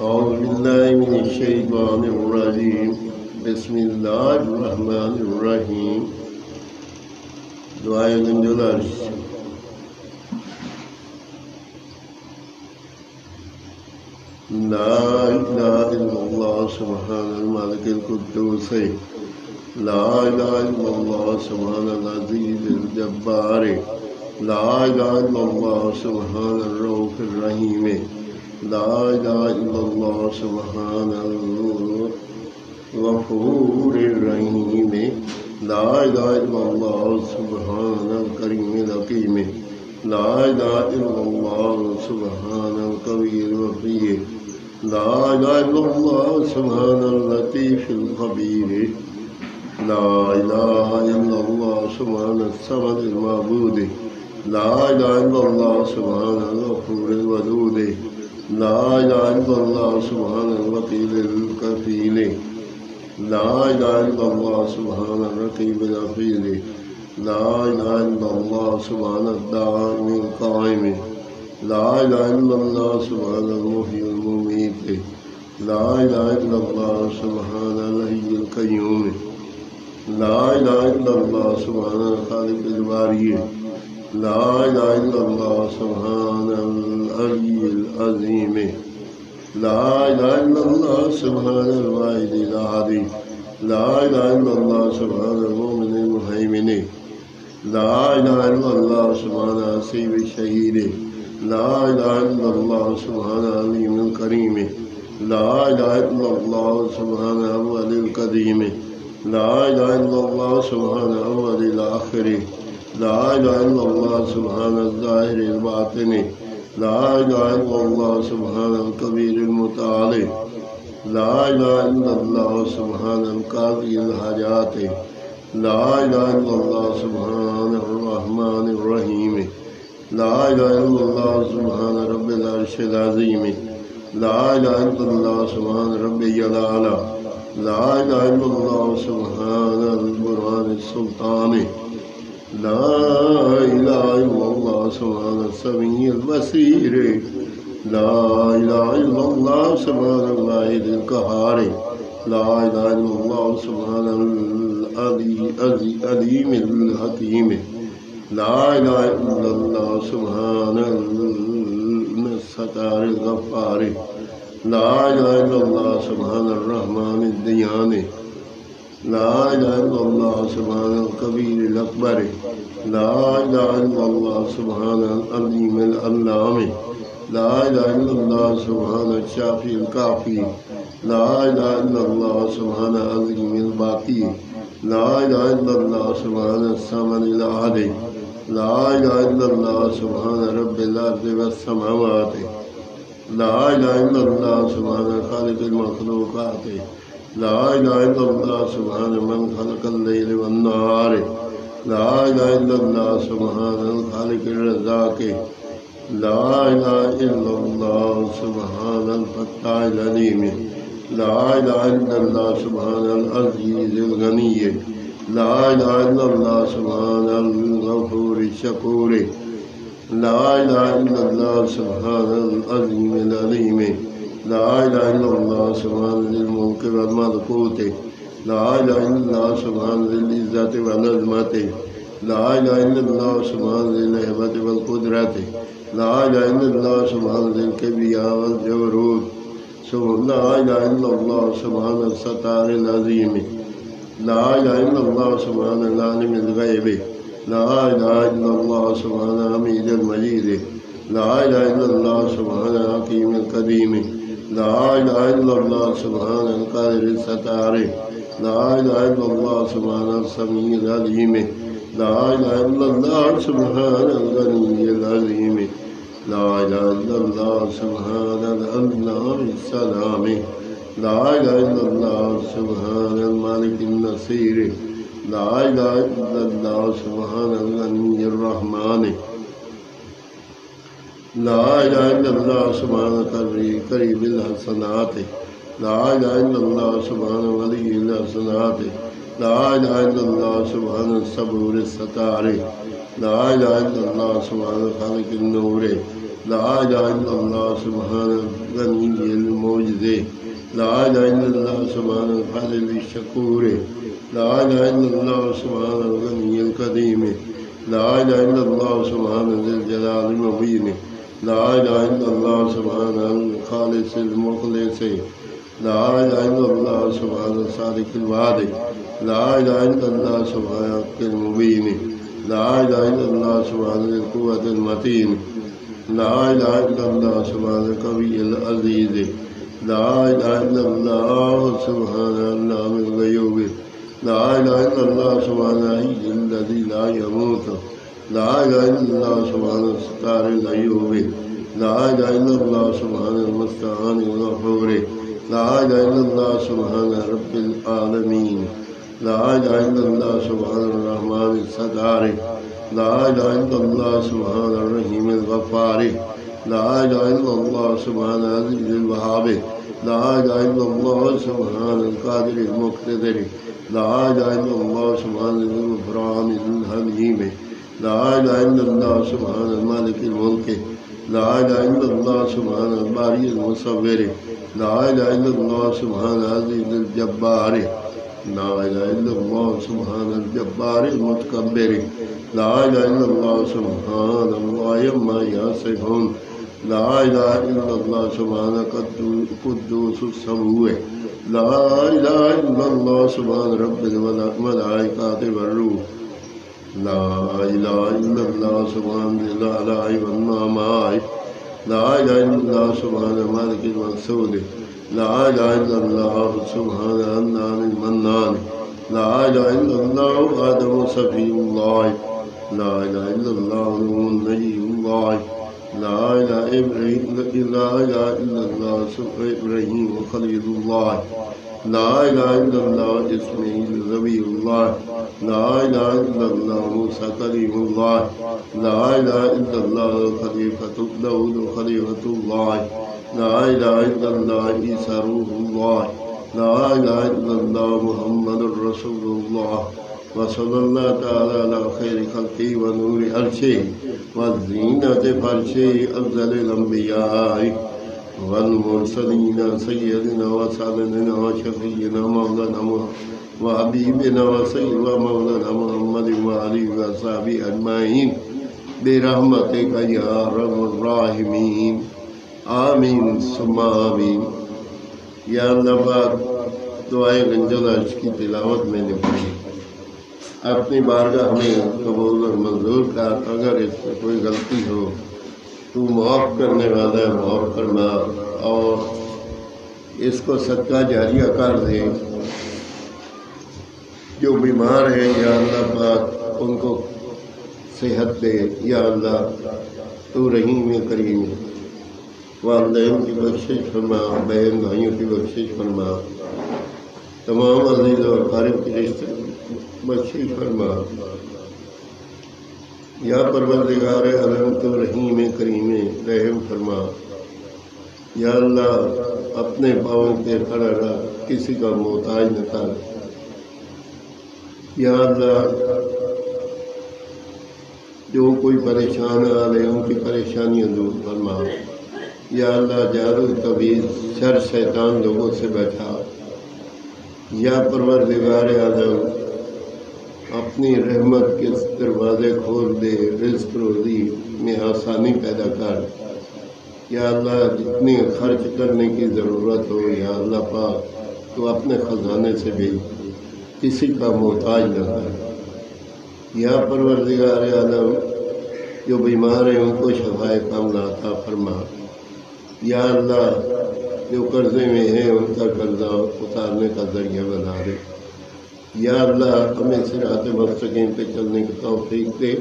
أعوذ بالله من الشيطان الرجيم بسم الله الرحمن الرحيم دعائے گنجولارش لا إله إلا الله سبحان الملك القدوس لا إله إلا الله سبحان العزيز الجبار لا إله إلا الله سبحان الرؤوف الرحيم لا إله إلا الله سبحان الغفور الرحيم لا إله إلا الله سبحان الكريم الحكيم لا إله إلا الله سبحان القوي الوفي لا إله إلا الله سبحان اللطيف الخبير لا إله إلا الله سبحان الصمد المعبود لا إله إلا الله سبحان الغفور الودود لا إله إلا الله سبحان الوكيل الكفيل لا إله إلا الله سبحان الرقيب العقيل لا إله إلا الله سبحان الدائم القائم لا إله إلا الله سبحان المحيي المميت لا إله إلا الله سبحان الحي القيوم لا إله إلا الله سبحان الخالق البارئ لا إله إلا الله سبحان العلي العظيم لا إله إلا الله سبحان الواحد الأحد لا إله إلا الله سبحان المؤمن المهيمن لا إله إلا الله سبحان حسيب الشهيد لا إله إلا الله سبحان العليم الكريم لا إله إلا الله سبحان الأول القديم لا إله إلا الله سبحان الأول الآخر لا إله إلا الله سبحان الظاهر الباطن لا إله إلا الله سبحان الكبير المتعال لا إله إلا الله سبحان القاضي الحاجات لا إله إلا الله سبحان الرحمن الرحيم لا إله إلا الله سبحان رب العرش العظيم لا إله إلا الله سبحان ربي الأعلى لا إله إلا الله سبحان البرهان السلطان لا إله إلا الله سبحان السميع البصير لا إله إلا الله سبحان الواحد القهار لا إله إلا الله سبحان العليم الحكيم لا إله إلا الله سبحان الستار الغفار لا إله إلا الله سبحان الرحمن الديان لا إله إلا الله سبحان الكبير الأكبر لا إله إلا الله سبحان العليم العلام لا إله إلا الله سبحان الشافي الكافي لا إله إلا الله سبحان العظيم الباقي لا إله إلا الله سبحان الصمد الأحد لا إله إلا الله سبحان رب الأرض والسماوات لا إله إلا الله سبحان خالق المخلوقات لا إله إلا الله سبحان من خلق الليل والنهار لا إله إلا الله سبحان الخالق الرزاق لا إله إلا الله سبحان الفتاح العليم لا إله إلا الله سبحان العزيز الغني لا إله إلا الله سبحان الغفور الشكور لا إله إلا الله سبحان العظيم العليم لا إله إلا الله سبحان ذي الملك والملكوت لا إله إلا الله سبحان ذي العزة والعظمة لا إله إلا الله سبحان ذي الهيبة والقدرة لا إله إلا الله سبحان ذي الكبرياء والجبروت لا إله إلا الله سبحان الستار العظيم لا إله إلا الله سبحان العالم الغيب لا إله إلا الله سبحان حميد المجيد لا إله إلا الله سبحان الحكيم القديم لا إله إلا الله سبحان القادر الستار لا إله إلا الله سبحان السميع العليم لا إله إلا الله سبحان الغني العظيم لا إله إلا الله سبحان الله السلام لا إله إلا الله سبحان الملك النصير لا إله إلا الله سبحان الغني الرحمن لا إله إلا الله سبحان قريب الحسنات لا إله إلا الله سبحان ولي الحسنات لا إله إلا الله سبحان الصبور الستار لا إله إلا الله سبحان خالق النور لا الہ الا اللہ سبحان الغنی المعجز، لا الہ الا اللہ سبحان الفاضل الشکور، لا الہ الا اللہ سبحان الغنی القدیم، لا الہ الا اللہ سبحان ذی الجلال المبین، لا الہ الا اللہ سبحان الخالص المخلص، لا الہ الا اللہ سبحان الصادق الوعد، لا الہ الا اللہ سبحان الحق المبین، لا الہ الا اللہ سبحان ذی القوة المتین، لا الہ الا اللہ سبحان القوی العزیز، لا الہ الا اللہ سبحان علام الغیوب، لا الہ الا اللہ سبحان الحی الذی لا یموت، لا الہ الا اللہ سبحان الستار العیوب، لا الہ الا اللہ سبحان المستعان الغفور، لا الہ الا اللہ سبحان رب العالمین، لا الہ الا اللہ سبحان الرحمن الستار، لا الہ الا اللہ سبحان الرحیم الغفار، لا الہ الا اللہ سبحان العزیز الوہاب، لا الہ الا اللہ سبحان القادر المقتدر، لا الہ الا اللہ سبحان الغفران الحلیم، لا الہ الا اللہ سبحان المالک الملک، لا الہ الا اللہ سبحان الباری المصور، لا الہ الا اللہ سبحان العزیز الجبار، لا الہ الا اللہ سبحان الجبار المتکبر، لا الہ الا اللہ سبحان اللہ عما یصفون، لا الہ الا اللہ سبحان قدوس السبوح، لا الہ الا اللہ سبحان رب الملائکۃ والروح، لا الہ الا اللہ سبحان ذی العلاء والنعماء، لا الہ الا اللہ سبحان مالک المقصود، لا الہ الا اللہ سبحان الحنان المنان، لا الہ الا اللہ آدم صفی اللہ، لا الہ الا اللہ نوح نجی اللہ، لا الہ الا اللہ ابراہیم خلیل اللہ، لا الہ الا اللہ اسماعیل ذبیح اللہ، لا الہ الا اللہ موسیٰ کلیم اللہ، لا الہ الا اللہ خلیفۃ داؤد خلیفۃ اللہ، لا الہ الا اللہ عیسیٰ روح اللہ، لا الہ الا اللہ محمد الرسول اللہ، وصلی اللہ تعالی علی خیر خلقہ و نور عرشہ و زینت فرشہ افضل الانبیاء والمرسلین سیدنا و سندنا و شفیعنا مولانا و حبیبنا و سید و مولانا محمد و علی و صحابہ اجمعین برحمتک یا ارحم الراحمین، آمین ثم آمین۔ یا اللہ پاک دعائے گنج العرش کی تلاوت میں نے پڑھی، اپنی بارگاہ میں قبول اور منظور کر، اگر اس میں کوئی غلطی ہو تو معاف کرنے والا ہے، معاف فرما، اور اس کو صدقہ جاریہ کر دے۔ جو بیمار ہے یا اللہ پاک ان کو صحت دے، یا اللہ تو رحیم کریم، والدین کی بخشش فرما، بہن بھائیوں کی بخشش فرما، تمام عزیز اور قارب کی رشتے بخشش فرما۔ یا پروردگار عالم تو رحیم کریم رحم فرما۔ یا اللہ اپنے پاؤں پہ کھڑا رہ، کسی کا محتاج نہ کر۔ یا اللہ جو کوئی پریشان آلے ان کی پریشانیاں دور فرما۔ یا اللہ جادو طبیز شر شیطان لوگوں سے بچا۔ یا پروردگار عالم اپنی رحمت کے دروازے کھول دے، رزق روزی میں آسانی پیدا کر۔ یا اللہ جتنی خرچ کرنے کی ضرورت ہو یا اللہ پاک تو اپنے خزانے سے بھی کسی کا محتاج نہ کر۔ یا پروردگار عالم جو بیمار ہیں ان کو شفائے کاملہ عطا فرما۔ یا اللہ جو قرضے میں ہیں ان کا قرضہ اتارنے کا ذریعہ بنا دے۔ یا اللہ ہمیں صراط مستقیم پہ چلنے کی توفیق دے۔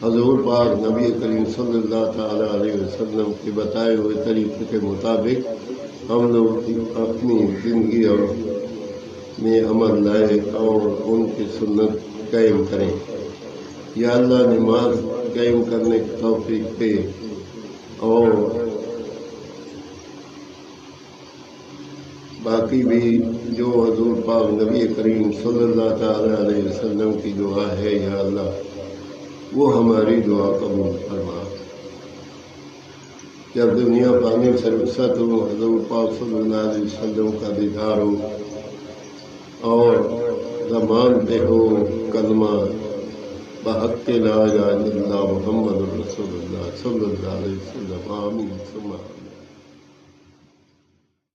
حضور پاک نبی کریم صلی اللہ تعالیٰ علیہ وسلم کے بتائے ہوئے طریقے کے مطابق ہم لوگ اپنی زندگی اور میں عمل لائے اور ان کی سنت قائم کریں۔ یا اللہ نماز قائم کرنے کی توفیق دے، اور باقی بھی جو حضور پاک نبی کریم صلی اللہ تعالیٰ علیہ وسلم کی دعا ہے یا اللہ وہ ہماری دعا قبول فرما۔ جب دنیا پانی سے رخصت ہو حضور پاک صلی اللہ علیہ وسلم کا دیدار ہو اور زبان پہ ہو کلمہ بحق لا الہ الا اللہ محمد رسول اللہ صلی اللہ علیہ وسلم آمین ثم آمین.